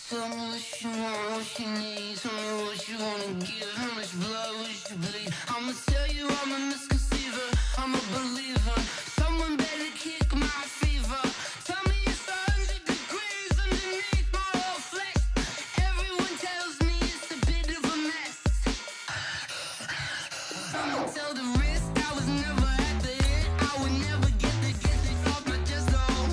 Tell me what you want, what you need. Tell me what you wanna give. How much blood would you bleed? I'ma tell you I'm a misconceiver. I'm a believer. Someone better kick my fever. Tell me it's 100 degrees underneath my whole flesh. Everyone tells me it's a bit of a mess. I'ma tell the risk I was never at the hit. I would never get it off my chest though.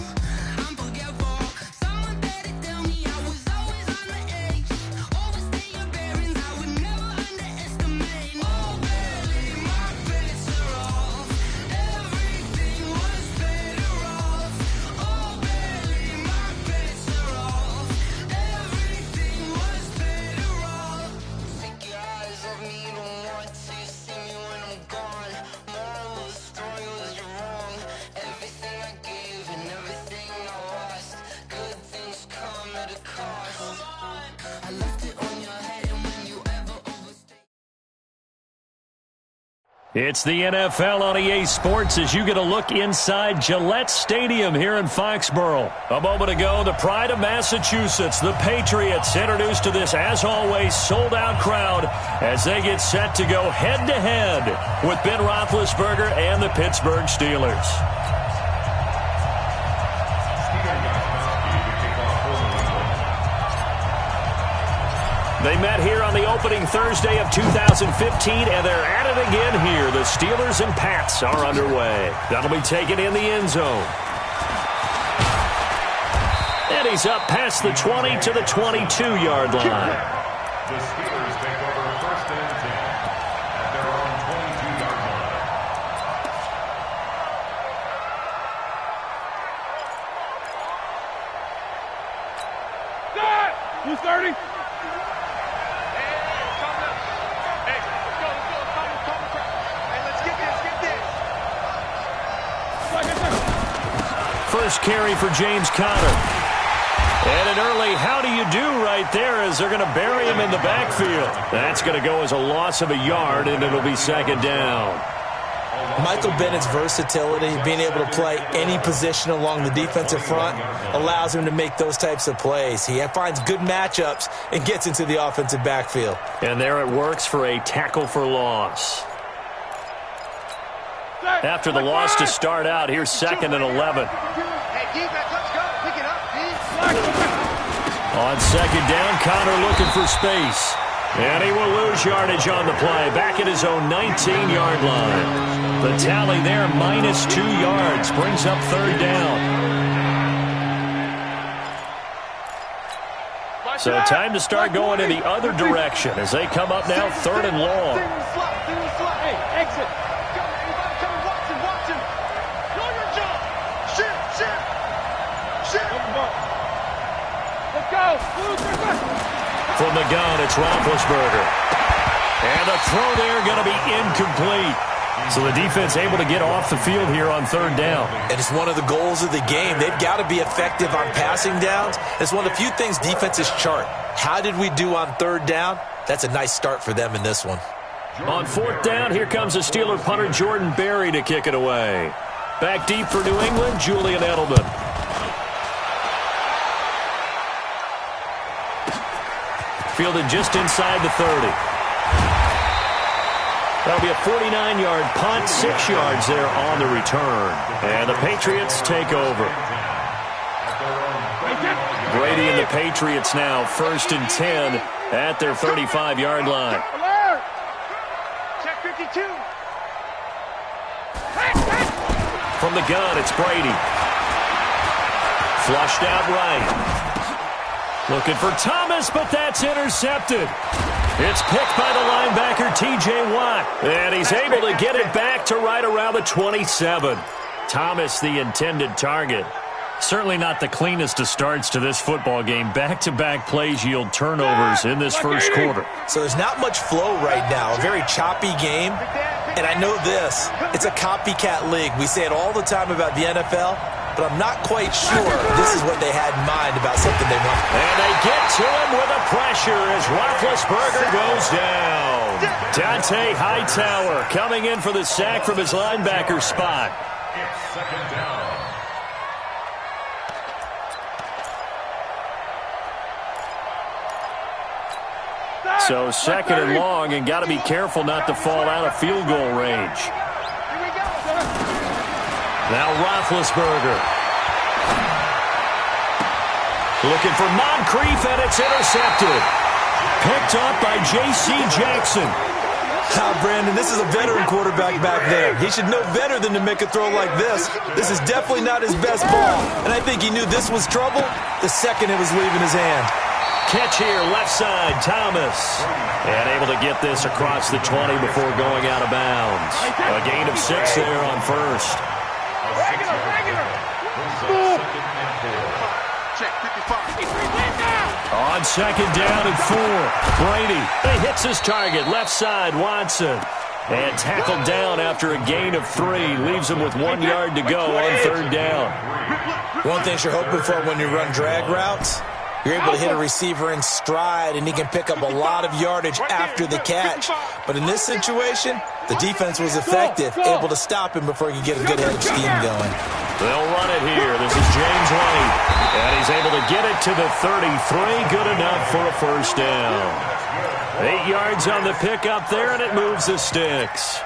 I'm forgetful. Someone better tell me I was always on the edge. Overstay your bearings, I would never underestimate. Oh barely, my bets are off. Everything was better off. Oh barely, my bets are off. Everything was better off. Take your eyes off me, don't want to see me when I'm gone. Moral of the story was you're wrong. Everything I gave and everything I lost. Good things come at a cost. I left it on your head, and when you ever overstay. It's the NFL on EA Sports as you get a look inside Gillette Stadium here in Foxborough. A moment ago, the pride of Massachusetts, the Patriots, introduced to this, as always, sold-out crowd as they get set to go head-to-head with Ben Roethlisberger and the Pittsburgh Steelers. They met here on the opening Thursday of 2015, and they're at it again here. The Steelers and Pats are underway. That'll be taken in the end zone. And he's up past the 20 to the 22-yard line. The Steelers take over first and 10 at their own 22-yard line. Who's 30? First carry for James Conner. And an early how do you do right there as they're going to bury him in the backfield. That's going to go as a loss of a yard, and it'll be second down. Michael Bennett's versatility, being able to play any position along the defensive front, allows him to make those types of plays. He finds good matchups and gets into the offensive backfield. And there it works for a tackle for loss. After the loss to start out, here's second and 11. Hey, defense, let's go. Pick it up, On second down, Conner looking for space. And he will lose yardage on the play, back at his own 19-yard line. The tally there, -2 yards, brings up third down. So time to start going in the other direction as they come up now, third and long. Hey, exit. Let's go. From the gun, it's Roethlisberger. And the throw there going to be incomplete. So the defense able to get off the field here on third down. And it's one of the goals of the game. They've got to be effective on passing downs. It's one of the few things defenses chart. How did we do on third down? That's a nice start for them in this one. On fourth down, here comes the Steeler punter Jordan Berry to kick it away. Back deep for New England, Julian Edelman. Fielded just inside the 30. That'll be a 49-yard punt, 6 yards there on the return. And the Patriots take over. Brady and the Patriots now first and 10 at their 35-yard line. Check 52. From the gun, it's Brady. Flushed out right. Looking for Thomas, but that's intercepted. It's picked by the linebacker, T.J. Watt. And he's able to get it back to right around the 27. Thomas, the intended target. Certainly not the cleanest of starts to this football game. Back-to-back plays yield turnovers in this first quarter. So there's not much flow right now. A very choppy game. And I know this. It's a copycat league. We say it all the time about the NFL, but I'm not quite sure this is what they had in mind about something they want. And they get to him with a pressure as Roethlisberger goes down. Dante Hightower coming in for the sack from his linebacker spot. It's second down. So second and long, and got to be careful not to fall out of field goal range. Now Roethlisberger. Looking for Moncrief, and it's intercepted. Picked up by J.C. Jackson. Brandon, this is a veteran quarterback back there. He should know better than to make a throw like this. This is definitely not his best ball, and I think he knew this was trouble the second it was leaving his hand. Catch here, left side, Thomas. And able to get this across the 20 before going out of bounds. A gain of 6 there on first. Check 55. On second down and 4. Brady, he hits his target, left side, Watson. And tackled down after a gain of 3. Leaves him with 1 yard to go on third down. One thing you're hoping for when you run drag routes, you're able to hit a receiver in stride, and he can pick up a lot of yardage after the catch. But in this situation, the defense was effective, able to stop him before he could get a good head of steam going. They'll run it here. This is James White. And he's able to get it to the 33. Good enough for a first down. 8 yards on the pickup there, and it moves the sticks.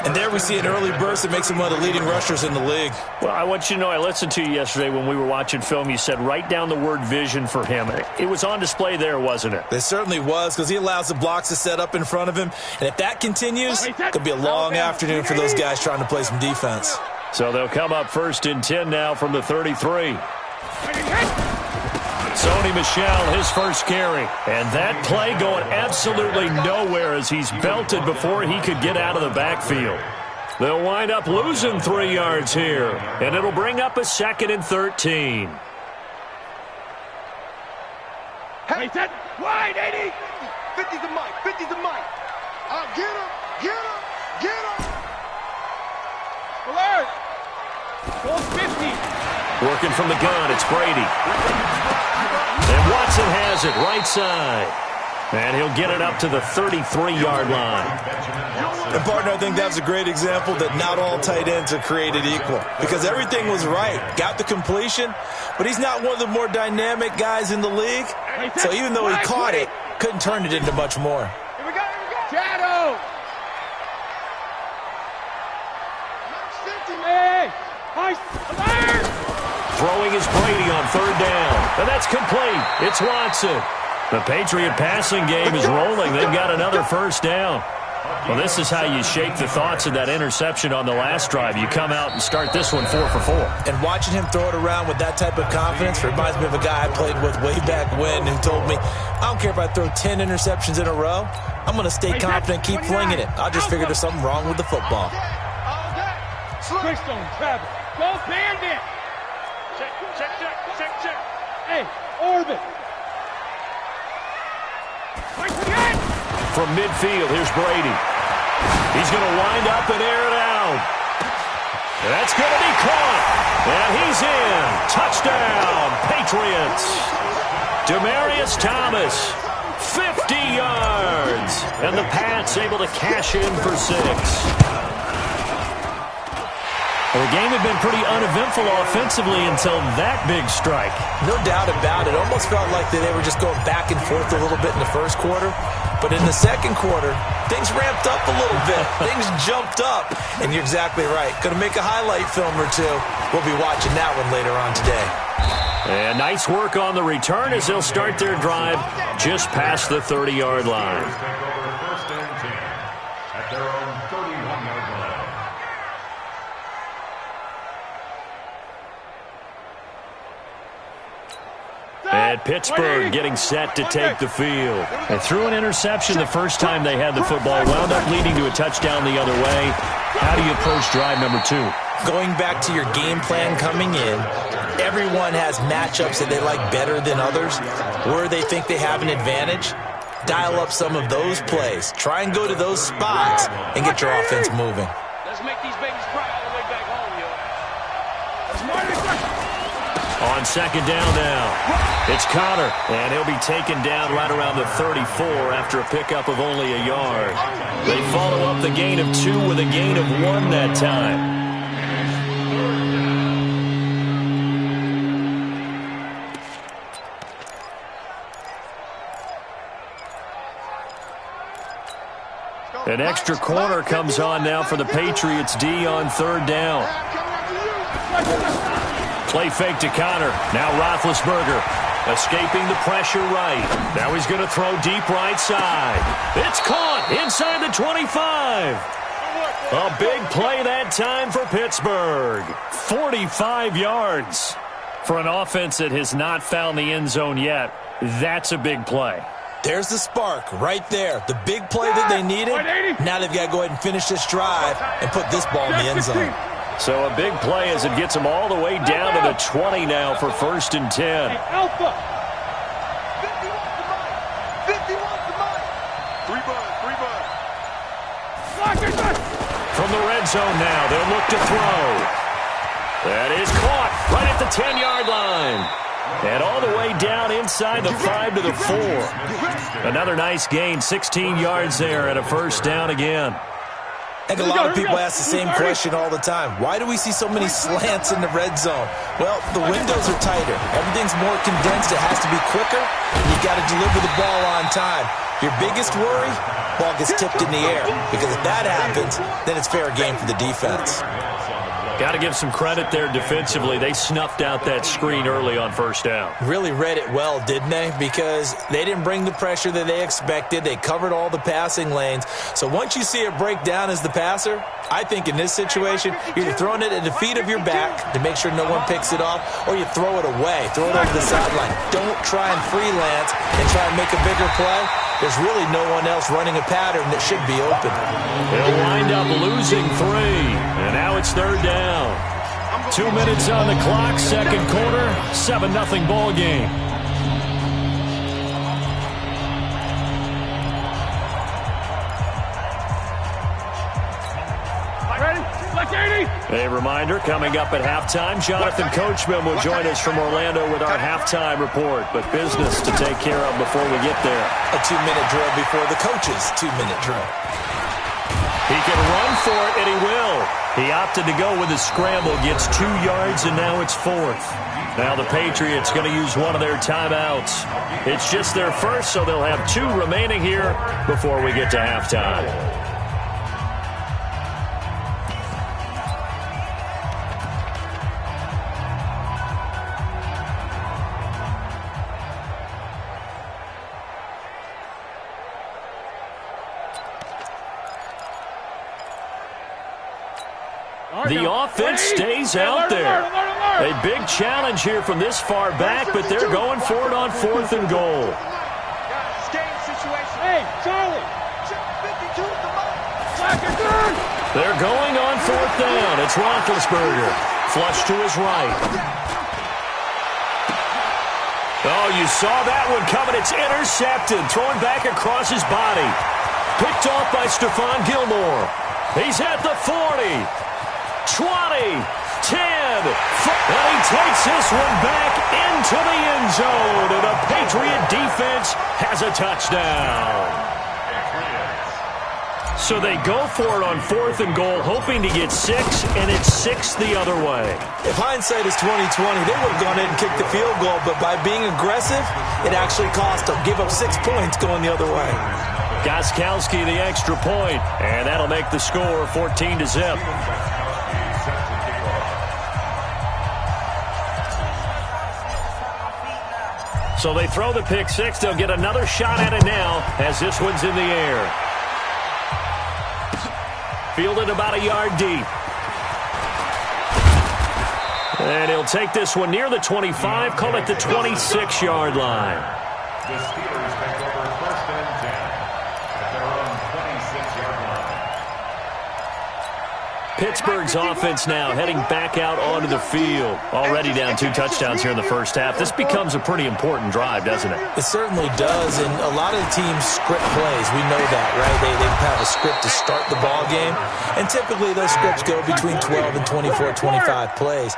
And there we see an early burst that makes him one of the leading rushers in the league. Well, I want you to know, I listened to you yesterday when we were watching film. You said write down the word vision for him. It was on display there, wasn't it? It certainly was, because he allows the blocks to set up in front of him. And if that continues, it could be a long afternoon for those guys trying to play some defense. So they'll come up first and 10 now from the 33. Sony Michel, his first carry. And that play going absolutely nowhere as he's belted before he could get out of the backfield. They'll wind up losing 3 yards here. And it'll bring up a second and 13. Hey, set, wide, 80. 50's the mic, 50's the mic. Get him, get him, get him. Alert. Goal 50. Working from the gun, it's Brady. And Watson has it, right side. And he'll get it up to the 33-yard line. And, partner, I think that's a great example that not all tight ends are created equal. Because everything was right. Got the completion, but he's not one of the more dynamic guys in the league. So even though he caught it, couldn't turn it into much more. Here we go, here we go. Shadow. Hey, nice. Alert. Throwing is Brady on third down. And that's complete. It's Watson. The Patriot passing game is rolling. They've got another first down. Well, this is how you shake the thoughts of that interception on the last drive. You come out and start this one 4 for 4. And watching him throw it around with that type of confidence reminds me of a guy I played with way back when who told me, I don't care if I throw 10 interceptions in a row. I'm going to stay confident, keep flinging it. I just figured there's something wrong with the football. Greystone, Travis. Go Bandit. Check, check, check, check, check. Hey, orbit. From midfield, here's Brady. He's going to wind up and air it out. That's going to be caught. And he's in. Touchdown, Patriots. Demaryius Thomas, 50 yards. And the Pats able to cash in for 6. Well, the game had been pretty uneventful offensively until that big strike. No doubt about it. Almost felt like they were just going back and forth a little bit in the first quarter. But in the second quarter, things ramped up a little bit. Things jumped up. And you're exactly right. Going to make a highlight film or two. We'll be watching that one later on today. And nice work on the return as they'll start their drive just past the 30-yard line. First and 10 at their own 31-yard line. And Pittsburgh getting set to take the field. They threw an interception the first time they had the football, wound up leading to a touchdown the other way. How do you approach drive number 2? Going back to your game plan coming in, everyone has matchups that they like better than others, where they think they have an advantage. Dial up some of those plays. Try and go to those spots and get your offense moving. Let's make these babies cry all the way back home, yo. On second down now, it's Connor, and he'll be taken down right around the 34 after a pickup of only a yard. They follow up the gain of 2 with a gain of 1 that time. An extra corner comes on now for the Patriots D on third down. Play fake to Connor. Now Roethlisberger escaping the pressure right. Now he's going to throw deep right side. It's caught inside the 25. A big play that time for Pittsburgh. 45 yards. For an offense that has not found the end zone yet, that's a big play. There's the spark right there. The big play that they needed. Now they've got to go ahead and finish this drive and put this ball in the end zone. So a big play as it gets them all the way down to the 20 now for 1st and 10. Alpha. 50 wants the money. 3 bucks. From the red zone now, they'll look to throw. That is caught right at the 10-yard line. And all the way down inside the 5 to the 4. Another nice gain, 16 yards there and a first down again. I think a lot of people ask the same question all the time. Why do we see so many slants in the red zone? Well, the windows are tighter. Everything's more condensed. It has to be quicker. And you've got to deliver the ball on time. Your biggest worry, ball gets tipped in the air. Because if that happens, then it's fair game for the defense. Got to give some credit there defensively. They snuffed out that screen early on first down. Really read it well, didn't they? Because they didn't bring the pressure that they expected. They covered all the passing lanes. So once you see it break down as the passer, I think in this situation, you're either throwing it at the feet of your back to make sure no one picks it off, or you throw it away, throw it over the sideline. Don't try and freelance and try and make a bigger play. There's really no one else running a pattern that should be open. They'll wind up losing 3, and now it's third down. 2 minutes on the clock, second quarter, 7-0 ball game. A reminder, coming up at halftime, Jonathan Coachman will join us from Orlando with our halftime report, but business to take care of before we get there. A 2-minute drill before the coach's 2-minute drill. He can run for it, and he will. He opted to go with a scramble, gets 2 yards, and now it's 4th. Now the Patriots going to use one of their timeouts. It's just their first, so they'll have 2 remaining here before we get to halftime. The offense stays out there. A big challenge here from this far back, but they're going for it on 4th and goal. Hey, Charlie. They're going on 4th down. It's Roethlisberger. Flush to his right. Oh, you saw that one coming. It's intercepted. Thrown back across his body. Picked off by Stephon Gilmore. He's at the 40. 20, 10, and he takes this one back into the end zone, and the Patriot defense has a touchdown. So they go for it on 4th and goal, hoping to get 6, and it's 6 the other way. If hindsight is 20/20, they would have gone in and kicked the field goal, but by being aggressive, it actually cost them. Give up 6 points going the other way. Gostkowski the extra point, and that'll make the score 14-0. So they throw the pick 6. They'll get another shot at it now as this one's in the air. Fielded about a yard deep. And he'll take this one near the 25, call it the 26-yard line. The Steelers take over 1st and 10 at their own 26-yard line. Pittsburgh's offense now heading back out onto the field. Already down 2 touchdowns here in the first half. This becomes a pretty important drive, doesn't it? It certainly does, and a lot of the teams script plays. We know that, right? They have a script to start the ball game, and typically those scripts go between 12 and 24, 25 plays.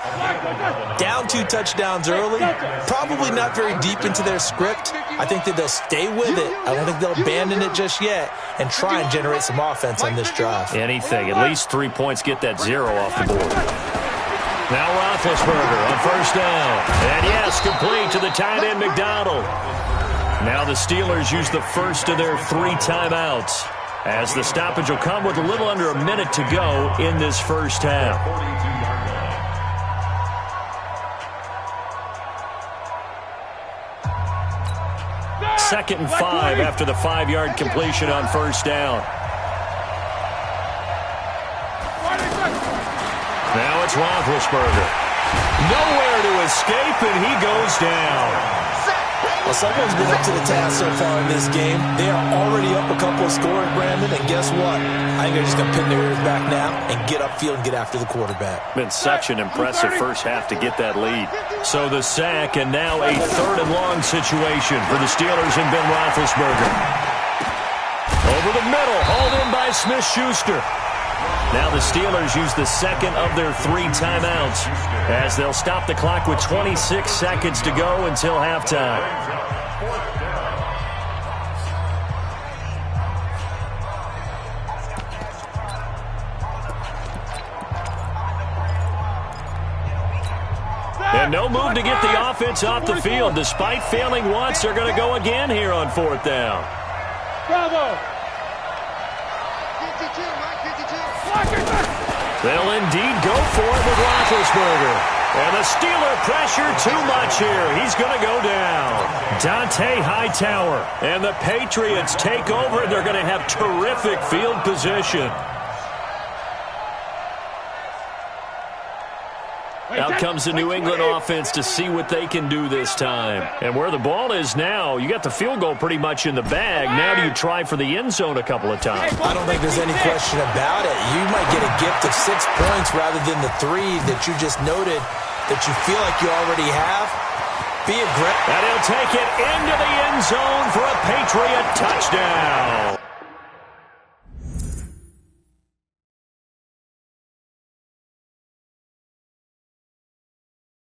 Down 2 touchdowns early, probably not very deep into their script. I think that they'll stay with it. I don't think they'll abandon it just yet and try and generate some offense on this drive. Anything, at least 3 points, get that 0 off the board. Now Roethlisberger on 1st down. And yes, complete to the tight end McDonald. Now the Steelers use the first of their 3 timeouts. as the stoppage will come with a little under a minute to go in this first half. 42-yard line. 2nd and 5 after the 5-yard completion on first down. Now it's Roethlisberger. Nowhere to escape, and he goes down. Well, someone's been up to the task so far in this game. They are already up a couple of scores, Brandon, and guess what? I think they're just going to pin their ears back now and get upfield and get after the quarterback. Been such an impressive first half to get that lead. So the sack, and now a 3rd and long situation for the Steelers and Ben Roethlisberger. Over the middle, hauled in by Smith-Schuster. Now the Steelers use the second of their 3 timeouts as they'll stop the clock with 26 seconds to go until halftime. And no move to get the offense off the field. Despite failing once, they're going to go again here on 4th down. Bravo! They'll indeed go for it with Roethlisberger. And the Steeler pressure too much here. He's going to go down. Dante Hightower. And the Patriots take over. They're going to have terrific field position. Out comes the New England offense to see what they can do this time. And where the ball is now, you got the field goal pretty much in the bag. Now do you try for the end zone a couple of times? I don't think there's any question about it. You might get a gift of 6 points rather than the 3 that you just noted that you feel like you already have. Be aggressive. And he'll take it into the end zone for a Patriot touchdown.